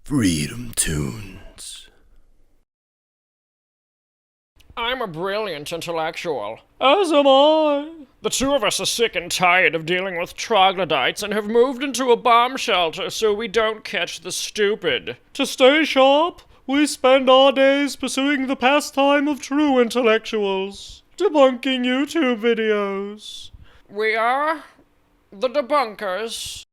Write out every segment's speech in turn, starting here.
Freedom Tunes. I'm a brilliant intellectual. As am I. The two of us are sick and tired of dealing with troglodytes and have moved into a bomb shelter so we don't catch the stupid. To stay sharp, we spend our days pursuing the pastime of true intellectuals, debunking YouTube videos. We are the Debunkers.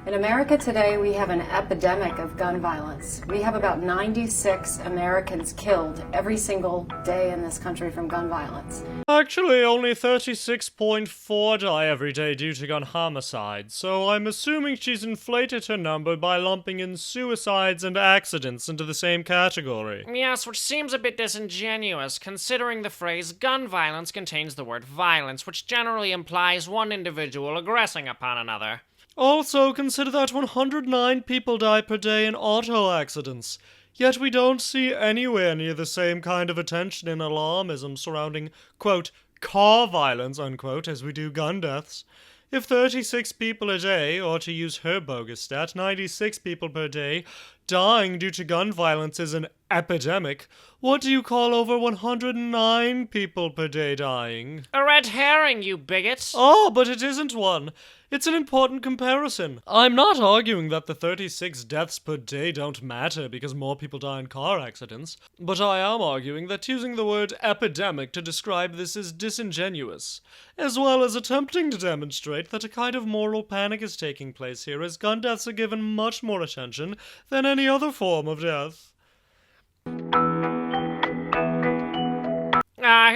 In America today, we have an epidemic of gun violence. We have about 96 Americans killed every single day in this country from gun violence. Actually, only 36.4 die every day due to gun homicide, so I'm assuming she's inflated her number by lumping in suicides and accidents into the same category. Yes, which seems a bit disingenuous, considering the phrase gun violence contains the word violence, which generally implies one individual aggressing upon another. Also, consider that 109 people die per day in auto accidents, yet we don't see anywhere near the same kind of attention and alarmism surrounding, quote, car violence, unquote, as we do gun deaths. If 36 people a day, or to use her bogus stat, 96 people per day, dying due to gun violence is an epidemic, what do you call over 109 people per day dying? A red herring, you bigot! Oh, but it isn't one. It's an important comparison. I'm not arguing that the 36 deaths per day don't matter because more people die in car accidents, but I am arguing that using the word epidemic to describe this is disingenuous, as well as attempting to demonstrate that a kind of moral panic is taking place here as gun deaths are given much more attention than any other form of death.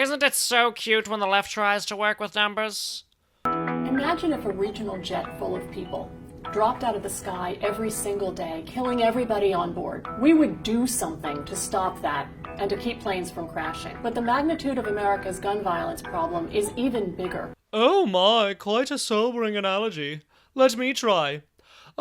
Isn't it so cute when the left tries to work with numbers? Imagine if a regional jet full of people dropped out of the sky every single day, killing everybody on board. We would do something to stop that and to keep planes from crashing. But the magnitude of America's gun violence problem is even bigger. Oh my, quite a sobering analogy. Let me try.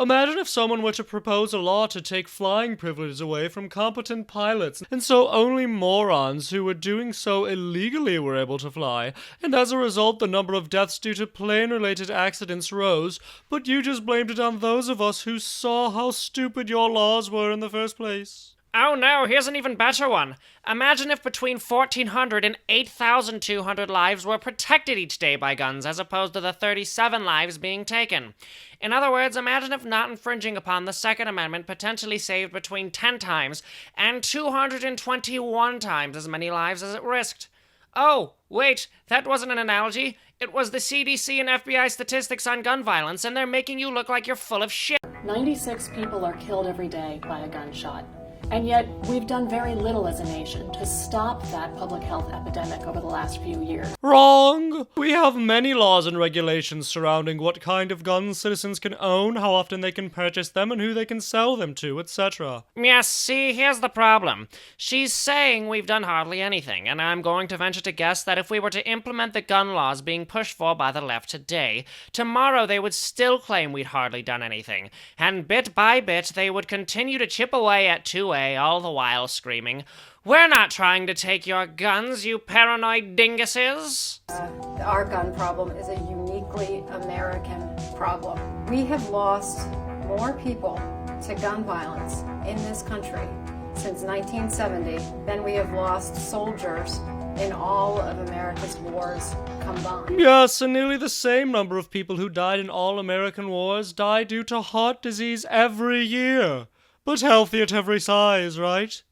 Imagine if someone were to propose a law to take flying privileges away from competent pilots, and so only morons who were doing so illegally were able to fly, and as a result the number of deaths due to plane-related accidents rose, but you just blamed it on those of us who saw how stupid your laws were in the first place. Oh no, here's an even better one. Imagine if between 1,400 and 8,200 lives were protected each day by guns as opposed to the 37 lives being taken. In other words, imagine if not infringing upon the Second Amendment potentially saved between 10 times and 221 times as many lives as it risked. Oh, wait, that wasn't an analogy. It was the CDC and FBI statistics on gun violence, and they're making you look like you're full of shit. 96 people are killed every day by a gunshot. And yet, we've done very little as a nation to stop that public health epidemic over the last few years. Wrong! We have many laws and regulations surrounding what kind of guns citizens can own, how often they can purchase them, and who they can sell them to, etc. Yes, see, here's the problem. She's saying we've done hardly anything, and I'm going to venture to guess that if we were to implement the gun laws being pushed for by the left today, tomorrow they would still claim we'd hardly done anything, and bit by bit they would continue to chip away at 2A, all the while screaming, "We're not trying to take your guns, you paranoid dinguses!" Our gun problem is a uniquely American problem. We have lost more people to gun violence in this country since 1970 than we have lost soldiers in all of America's wars combined. Yes, and nearly the same number of people who died in all American wars die due to heart disease every year. But healthy at every size, right?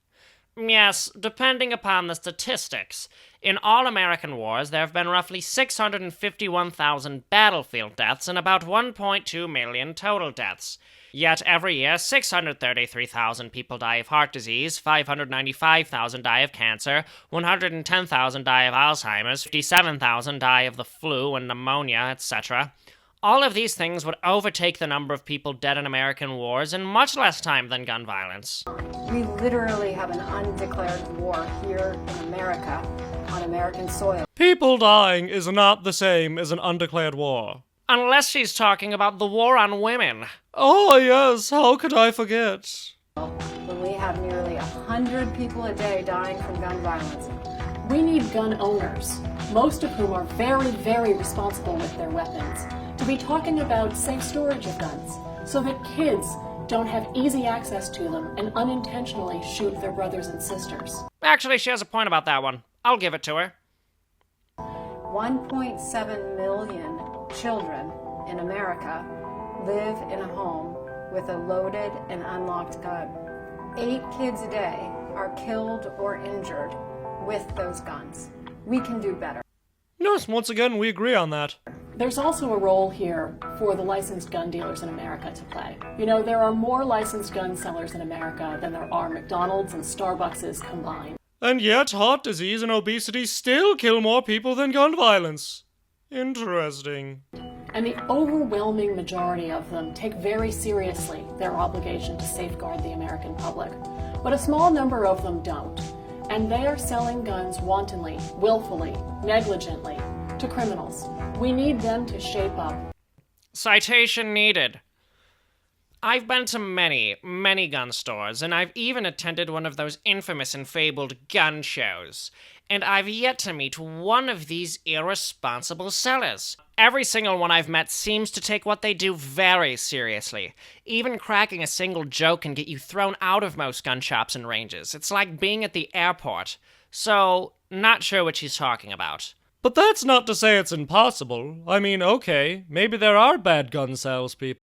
Yes, depending upon the statistics. In all American wars, there have been roughly 651,000 battlefield deaths and about 1.2 million total deaths. Yet every year, 633,000 people die of heart disease, 595,000 die of cancer, 110,000 die of Alzheimer's, 57,000 die of the flu and pneumonia, etc. All of these things would overtake the number of people dead in American wars in much less time than gun violence. We literally have an undeclared war here in America, on American soil. People dying is not the same as an undeclared war. Unless she's talking about the war on women. Oh yes, how could I forget? When we have nearly 100 people a day dying from gun violence. We need gun owners, most of whom are very, very responsible with their weapons, to be talking about safe storage of guns, so that kids don't have easy access to them and unintentionally shoot their brothers and sisters. Actually, she has a point about that one. I'll give it to her. 1.7 million children in America live in a home with a loaded and unlocked gun. 8 kids a day are killed or injured with those guns. We can do better. Yes, once again, we agree on that. There's also a role here for the licensed gun dealers in America to play. You know, there are more licensed gun sellers in America than there are McDonald's and Starbucks combined. And yet, heart disease and obesity still kill more people than gun violence. Interesting. And the overwhelming majority of them take very seriously their obligation to safeguard the American public. But a small number of them don't. And they are selling guns wantonly, willfully, negligently to criminals. We need them to shape up. Citation needed. I've been to many, many gun stores, and I've even attended one of those infamous and fabled gun shows. And I've yet to meet one of these irresponsible sellers. Every single one I've met seems to take what they do very seriously. Even cracking a single joke can get you thrown out of most gun shops and ranges. It's like being at the airport. So, not sure what she's talking about. But that's not to say it's impossible. I mean, okay, maybe there are bad gun salespeople.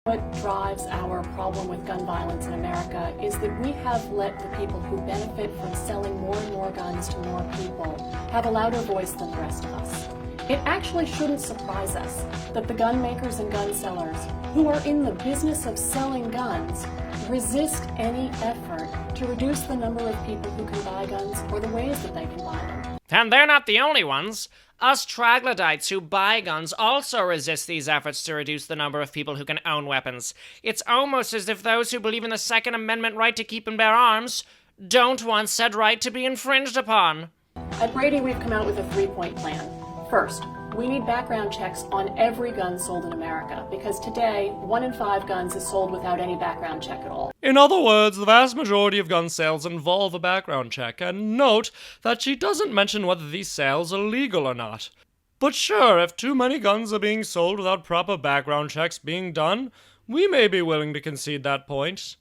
What drives our problem with gun violence in America is that we have let the people who benefit from selling more and more guns to more people have a louder voice than the rest of us. It actually shouldn't surprise us that the gun makers and gun sellers who are in the business of selling guns resist any effort to reduce the number of people who can buy guns or the ways that they can buy them. And they're not the only ones. Us troglodytes who buy guns also resist these efforts to reduce the number of people who can own weapons. It's almost as if those who believe in the Second Amendment right to keep and bear arms don't want said right to be infringed upon. At Brady, we've come out with a 3-point plan. First, we need background checks on every gun sold in America, because today, 1 in 5 guns is sold without any background check at all. In other words, the vast majority of gun sales involve a background check, and note that she doesn't mention whether these sales are legal or not. But sure, if too many guns are being sold without proper background checks being done, we may be willing to concede that point.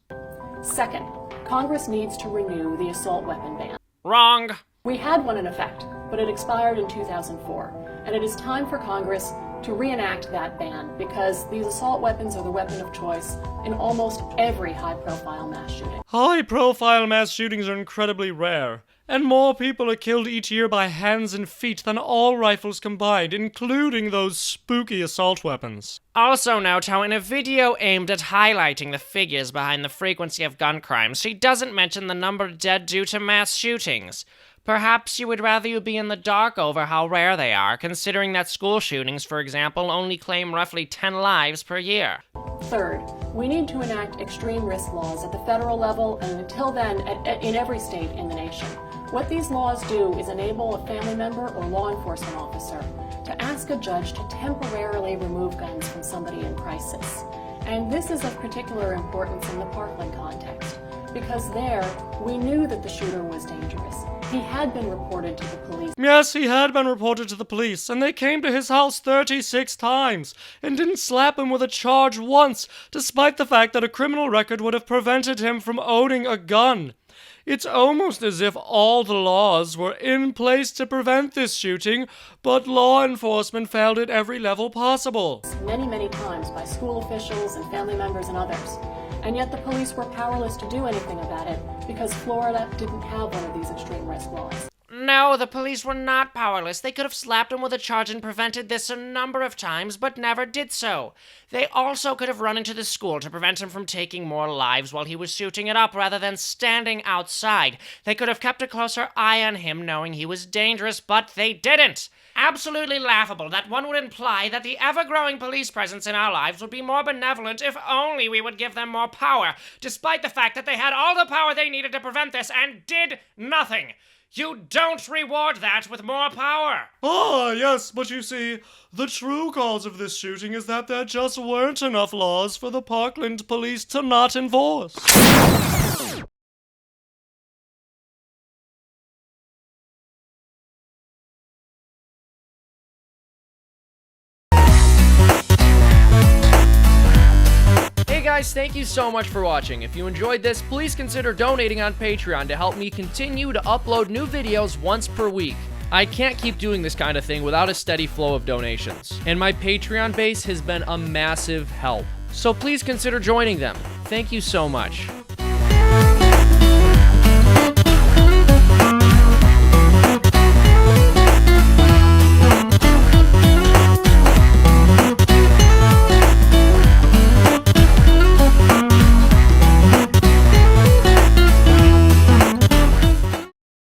Second, Congress needs to renew the assault weapon ban. Wrong. We had one in effect, but it expired in 2004, and it is time for Congress to reenact that ban because these assault weapons are the weapon of choice in almost every high-profile mass shooting. High-profile mass shootings are incredibly rare, and more people are killed each year by hands and feet than all rifles combined, including those spooky assault weapons. Also note how in a video aimed at highlighting the figures behind the frequency of gun crimes, she doesn't mention the number dead due to mass shootings. Perhaps you would rather you be in the dark over how rare they are, considering that school shootings, for example, only claim roughly 10 lives per year. Third, we need to enact extreme risk laws at the federal level and until then in every state in the nation. What these laws do is enable a family member or law enforcement officer to ask a judge to temporarily remove guns from somebody in crisis. And this is of particular importance in the Parkland context, because there, we knew that the shooter was dangerous. He had been reported to the police. Yes, he had been reported to the police, and they came to his house 36 times, and didn't slap him with a charge once, despite the fact that a criminal record would have prevented him from owning a gun. It's almost as if all the laws were in place to prevent this shooting, but law enforcement failed at every level possible. Many, many times by school officials and family members and others. And yet the police were powerless to do anything about it because Florida didn't have one of these extreme risk laws. No, the police were not powerless. They could have slapped him with a charge and prevented this a number of times, but never did so. They also could have run into the school to prevent him from taking more lives while he was shooting it up rather than standing outside. They could have kept a closer eye on him knowing he was dangerous, but they didn't. Absolutely laughable that one would imply that the ever-growing police presence in our lives would be more benevolent if only we would give them more power, despite the fact that they had all the power they needed to prevent this and did nothing. You don't reward that with more power! Ah, yes, but you see, the true cause of this shooting is that there just weren't enough laws for the Parkland police to not enforce. guys, thank you so much for watching. If you enjoyed this, please consider donating on Patreon to help me continue to upload new videos once per week. I can't keep doing this kind of thing without a steady flow of donations, and my Patreon base has been a massive help. So please consider joining them. Thank you so much.